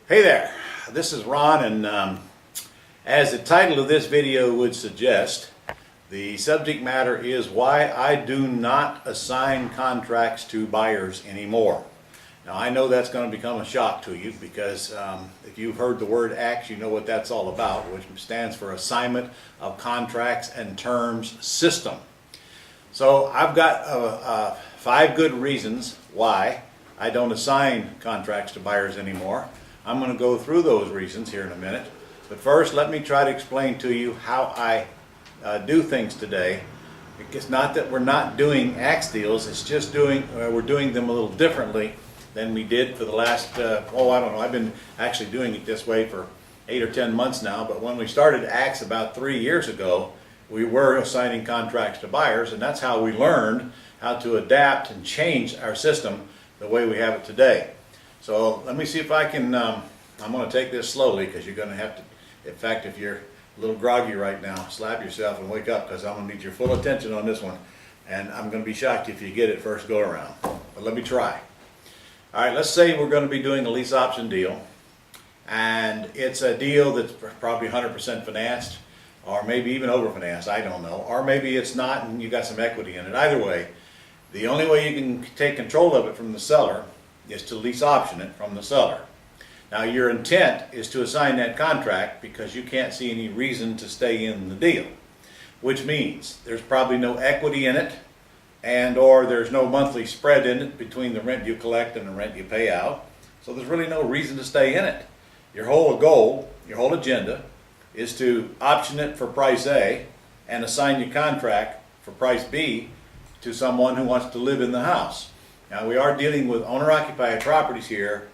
Hey there, this is Ron, and as the title of this video would suggest, the subject matter is why I do not assign contracts to buyers anymore. Now I know that's going to become a shock to you because if you've heard the word ACTS, you know what that's all about, which stands for Assignment of Contracts and Terms System. So I've got 5 good reasons why I don't assign contracts to buyers anymore. I'm going to go through those reasons here in a minute. But first, let me try to explain to you how I do things today. It's not that we're not doing ACTS deals, it's just we're doing them a little differently than we did for the last, I don't know, I've been actually doing it this way for 8 or 10 months now, but when we started ACTS about 3 years ago, we were assigning contracts to buyers, and that's how we learned how to adapt and change our system the way we have it today. So let me see if I can, I'm going to take this slowly because you're going to have to, in fact, if you're a little groggy right now, slap yourself and wake up because I'm going to need your full attention on this one. And I'm going to be shocked if you get it first go around. But let me try. All right, let's say we're going to be doing a lease option deal. And it's a deal that's probably 100% financed, or maybe even over-financed, I don't know. Or maybe it's not and you got some equity in it. Either way, the only way you can take control of it from the seller is to lease option it from the seller. Now your intent is to assign that contract because you can't see any reason to stay in the deal, which means there's probably no equity in it and or there's no monthly spread in it between the rent you collect and the rent you pay out. So there's really no reason to stay in it. Your whole goal, your whole agenda is to option it for price A and assign your contract for price B to someone who wants to live in the house. Now we are dealing with owner-occupied properties here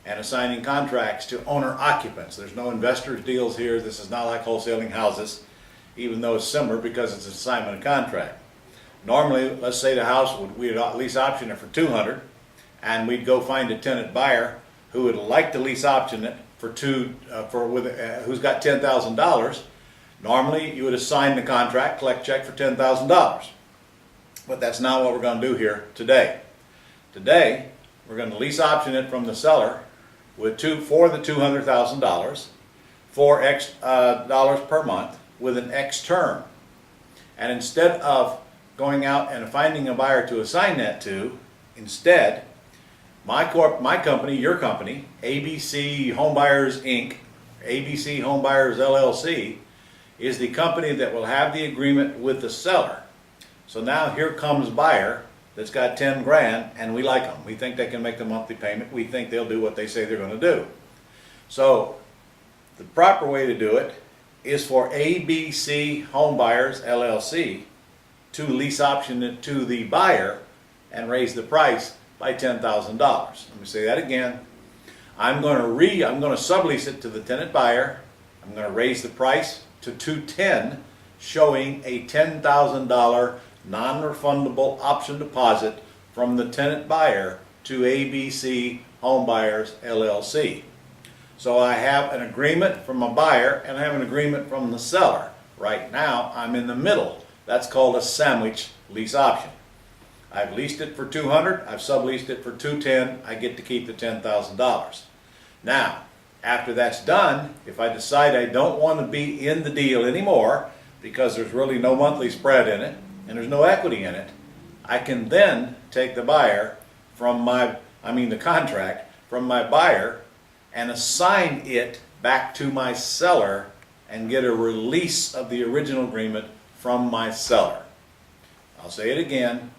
and assigning contracts to owner-occupants. There's no investors deals here. This is not like wholesaling houses, even though it's similar because it's an assignment of contract. Normally, let's say the house, we'd lease option it for $200, and we'd go find a tenant buyer who would like to lease option it for who's got $10,000. Normally, you would assign the contract, collect check for $10,000. But that's not what we're going to do here today. Today, we're going to lease option it from the seller for the $200,000 for X dollars per month with an X term. And instead of going out and finding a buyer to assign that to, instead, my company, your company, ABC Homebuyers Inc., ABC Homebuyers LLC, is the company that will have the agreement with the seller. So now here comes buyer that's got 10 grand and we like them. We think they can make the monthly payment. We think they'll do what they say they're going to do. So the proper way to do it is for ABC Homebuyers LLC to lease option it to the buyer and raise the price by $10,000. Let me say that again. I'm going to sublease it to the tenant buyer. I'm going to raise the price to $210,000, showing a $10,000 non-refundable option deposit from the tenant buyer to ABC Homebuyers LLC. So I have an agreement from a buyer and I have an agreement from the seller. Right now I'm in the middle. That's called a sandwich lease option. I've leased it for $200,000, I've subleased it for $210,000, I get to keep the $10,000. Now, after that's done, if I decide I don't want to be in the deal anymore because there's really no monthly spread in it, and there's no equity in it, I can then take the contract from my buyer and assign it back to my seller and get a release of the original agreement from my seller. I'll say it again.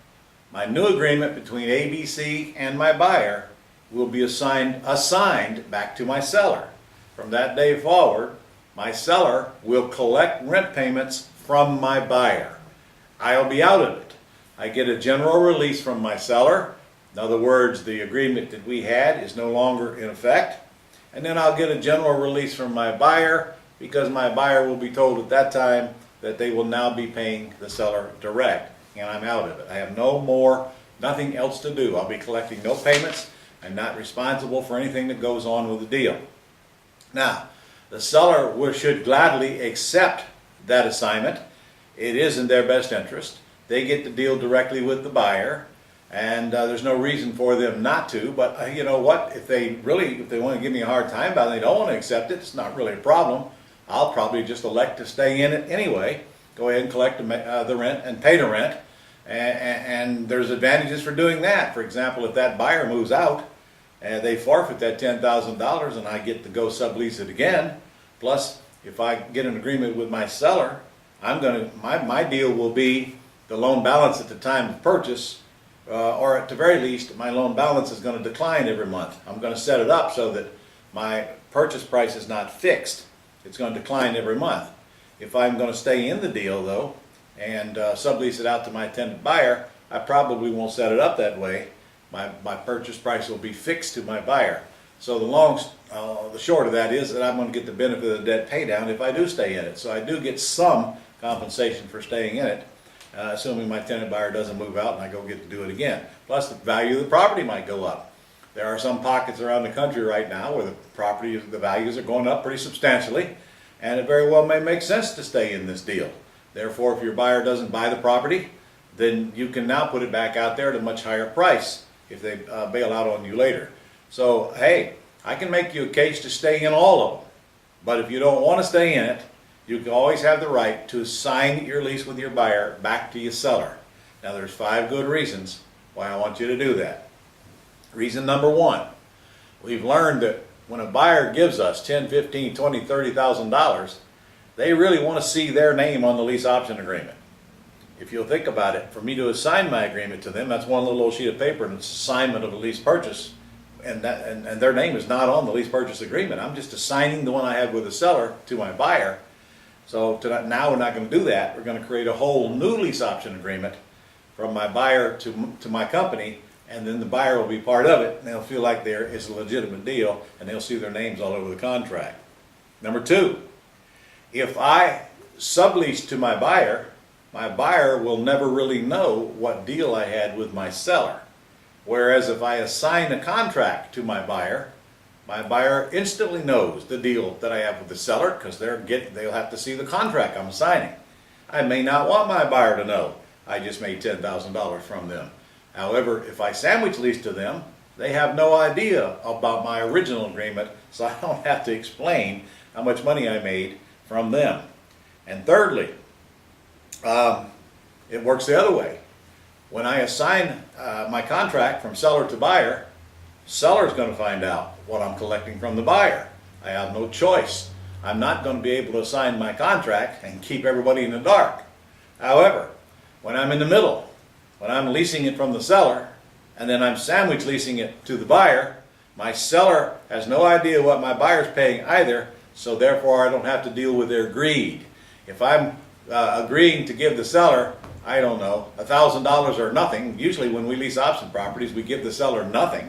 My new agreement between ABC and my buyer will be assigned back to my seller. From that day forward, my seller will collect rent payments from my buyer. I'll be out of it. I get a general release from my seller. In other words, the agreement that we had is no longer in effect. And then I'll get a general release from my buyer because my buyer will be told at that time that they will now be paying the seller direct. And I'm out of it. I have nothing else to do. I'll be collecting no payments. I'm not responsible for anything that goes on with the deal. Now, the seller should gladly accept that assignment. It is in their best interest. They get to deal directly with the buyer. And there's no reason for them not to, but you know what, if they want to give me a hard time about it, they don't want to accept it, it's not really a problem. I'll probably just elect to stay in it anyway, go ahead and collect the rent and pay the rent, and there's advantages for doing that. For example, if that buyer moves out and they forfeit that $10,000 and I get to go sublease it again, plus if I get an agreement with my seller, my deal will be the loan balance at the time of purchase, or at the very least, my loan balance is going to decline every month. I'm going to set it up so that my purchase price is not fixed. It's going to decline every month. If I'm going to stay in the deal, though, and sublease it out to my tenant buyer, I probably won't set it up that way. My purchase price will be fixed to my buyer. So the short of that is that I'm going to get the benefit of the debt pay down if I do stay in it. So I do get some compensation for staying in it, assuming my tenant buyer doesn't move out and I go get to do it again. Plus the value of the property might go up. There are some pockets around the country right now where the values are going up pretty substantially, and it very well may make sense to stay in this deal. Therefore, if your buyer doesn't buy the property, then you can now put it back out there at a much higher price if they bail out on you later. So, hey, I can make you a case to stay in all of them, but if you don't want to stay in it, you can always have the right to assign your lease with your buyer back to your seller. Now, there's 5 good reasons why I want you to do that. Reason number 1, we've learned that when a buyer gives us $10, $15, $20, $30,000, they really want to see their name on the lease option agreement. If you'll think about it, for me to assign my agreement to them, that's one little old sheet of paper and it's assignment of a lease purchase, and their name is not on the lease purchase agreement. I'm just assigning the one I have with the seller to my buyer. So now we're not going to do that. We're going to create a whole new lease option agreement from my buyer to my company, and then the buyer will be part of it, and they'll feel like it's a legitimate deal, and they'll see their names all over the contract. Number 2, if I sublease to my buyer will never really know what deal I had with my seller. Whereas if I assign a contract to my buyer instantly knows the deal that I have with the seller, because they'll have to see the contract I'm signing. I may not want my buyer to know I just made $10,000 from them. However, if I sandwich lease to them, they have no idea about my original agreement, so I don't have to explain how much money I made from them. And thirdly, it works the other way. When I assign my contract from seller to buyer, seller's going to find out what I'm collecting from the buyer. I have no choice. I'm not going to be able to assign my contract and keep everybody in the dark. However, when I'm in the middle, when I'm leasing it from the seller, and then I'm sandwich leasing it to the buyer, my seller has no idea what my buyer's paying either, so therefore I don't have to deal with their greed. If I'm agreeing to give the seller, I don't know, $1,000 or nothing, usually when we lease option properties, we give the seller nothing.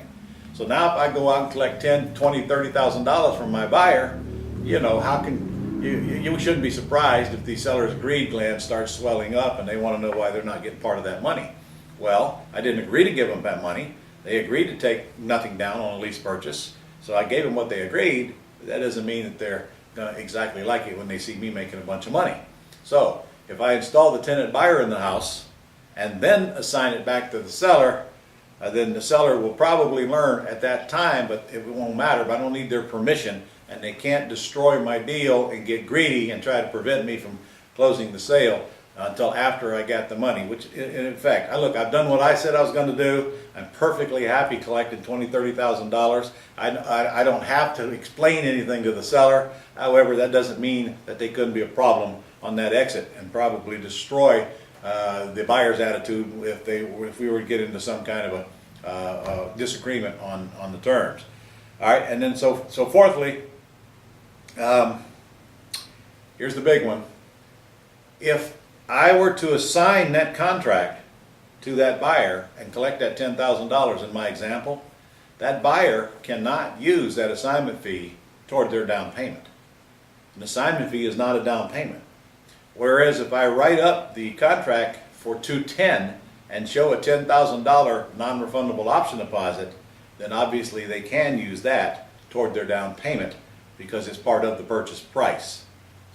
So now if I go out and collect $10,000, $20,000, $30,000 from my buyer, you know, how can you shouldn't be surprised if the seller's greed gland starts swelling up and they want to know why they're not getting part of that money. Well, I didn't agree to give them that money. They agreed to take nothing down on a lease purchase, so I gave them what they agreed, but that doesn't mean that they're going to exactly like it when they see me making a bunch of money. So if I install the tenant buyer in the house and then assign it back to the seller, then the seller will probably learn at that time, but it won't matter, but I don't need their permission, and they can't destroy my deal and get greedy and try to prevent me from closing the sale until after I got the money, which in fact, I've done what I said I was going to do. I'm perfectly happy collecting $20,000, $30,000. I don't have to explain anything to the seller. However, that doesn't mean that they couldn't be a problem on that exit and probably destroy the buyer's attitude if we were to get into some kind of a disagreement on the terms. All right, and then so fourthly, here's the big one. If I were to assign that contract to that buyer and collect that $10,000 in my example, that buyer cannot use that assignment fee toward their down payment. An assignment fee is not a down payment. Whereas if I write up the contract for $210,000 and show a $10,000 non-refundable option deposit, then obviously they can use that toward their down payment because it's part of the purchase price.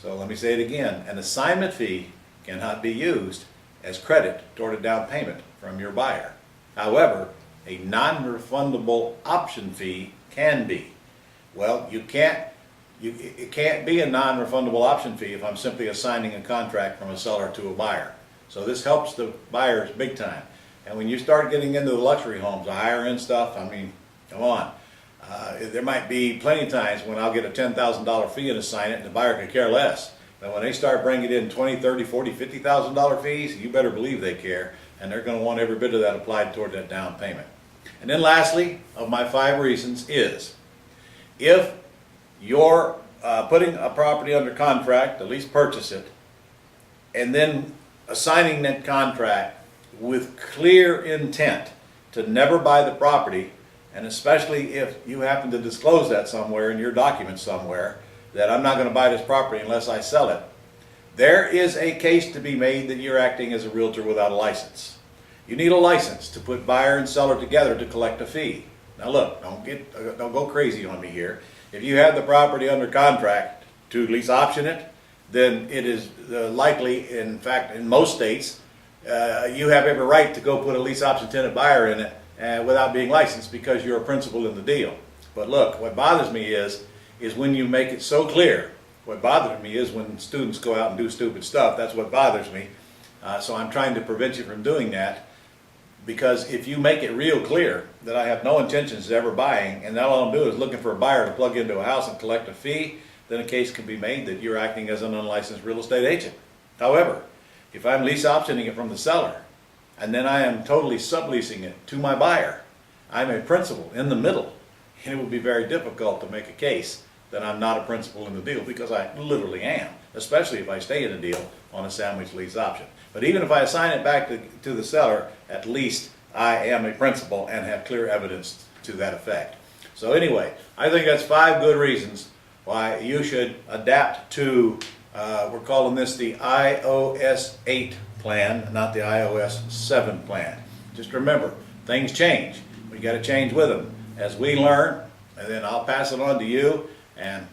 So let me say it again, an assignment fee cannot be used as credit toward a down payment from your buyer. However, a non-refundable option fee can be. Well, it can't be a non-refundable option fee if I'm simply assigning a contract from a seller to a buyer. So this helps the buyers big time. And when you start getting into the luxury homes, the higher end stuff, I mean, come on. There might be plenty of times when I'll get a $10,000 fee and assign it and the buyer could care less. But when they start bringing in $20, $30, $40, $50,000 fees, you better believe they care, and they're going to want every bit of that applied toward that down payment. And then lastly, of my 5 reasons is, if you're putting a property under contract, at least purchase it, and then assigning that contract with clear intent to never buy the property, and especially if you happen to disclose that somewhere in your documents somewhere, that I'm not going to buy this property unless I sell it, there is a case to be made that you're acting as a realtor without a license. You need a license to put buyer and seller together to collect a fee. Now look, don't go crazy on me here. If you have the property under contract to lease option it, then it is likely, in fact, in most states, you have every right to go put a lease option tenant buyer in it without being licensed because you're a principal in the deal. But look, what bothers me is when you make it so clear. What bothers me is when students go out and do stupid stuff. That's what bothers me. So I'm trying to prevent you from doing that, because if you make it real clear that I have no intentions of ever buying, and all I'm doing is looking for a buyer to plug into a house and collect a fee, then a case can be made that you're acting as an unlicensed real estate agent. However, if I'm lease optioning it from the seller, and then I am totally subleasing it to my buyer, I'm a principal in the middle, and it would be very difficult to make a case that I'm not a principal in the deal, because I literally am, especially if I stay in a deal on a sandwich lease option. But even if I assign it back to the seller, at least I am a principal and have clear evidence to that effect. So anyway, I think that's 5 good reasons why you should adapt to, we're calling this the iOS 8 plan, not the iOS 7 plan. Just remember, things change. We got to change with them as we learn, and then I'll pass it on to you. And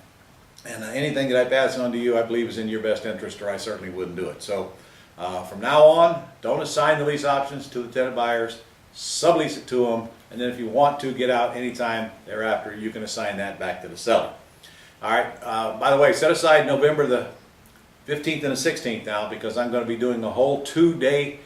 anything that I pass on to you, I believe is in your best interest, or I certainly wouldn't do it. So from now on, don't assign the lease options to the tenant buyers, sublease it to them, and then if you want to get out anytime thereafter, you can assign that back to the seller. All right, by the way, set aside November the 15th and the 16th now, because I'm going to be doing a whole 2-day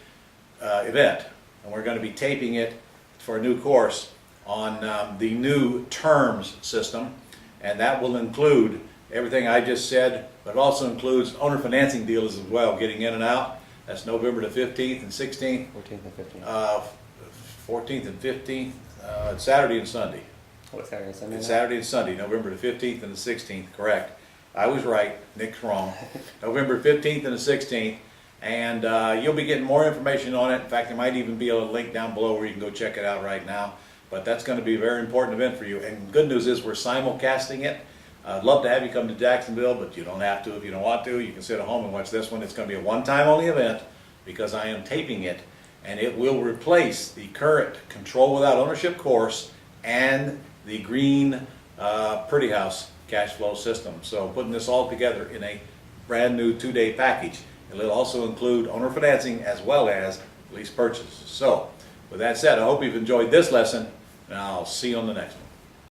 event, and we're going to be taping it for a new course on the new terms system. And that will include everything I just said, but it also includes owner financing deals as well, getting in and out. That's November the 15th and 16th. 14th and 15th. 14th and 15th. It's Saturday and Sunday. Oh, it's Saturday and Sunday? It's Saturday and Sunday, November the 15th and the 16th, correct. I was right, Nick's wrong. November 15th and the 16th. And you'll be getting more information on it. In fact, there might even be a link down below where you can go check it out right now. But that's going to be a very important event for you. And good news is we're simulcasting it. I'd love to have you come to Jacksonville, but you don't have to if you don't want to. You can sit at home and watch this one. It's going to be a one-time only event because I am taping it, and it will replace the current Control Without Ownership course and the Green Pretty House cash flow system. So putting this all together in a brand new 2-day package. It'll also include owner financing as well as lease purchases. So with that said, I hope you've enjoyed this lesson, and I'll see you on the next one.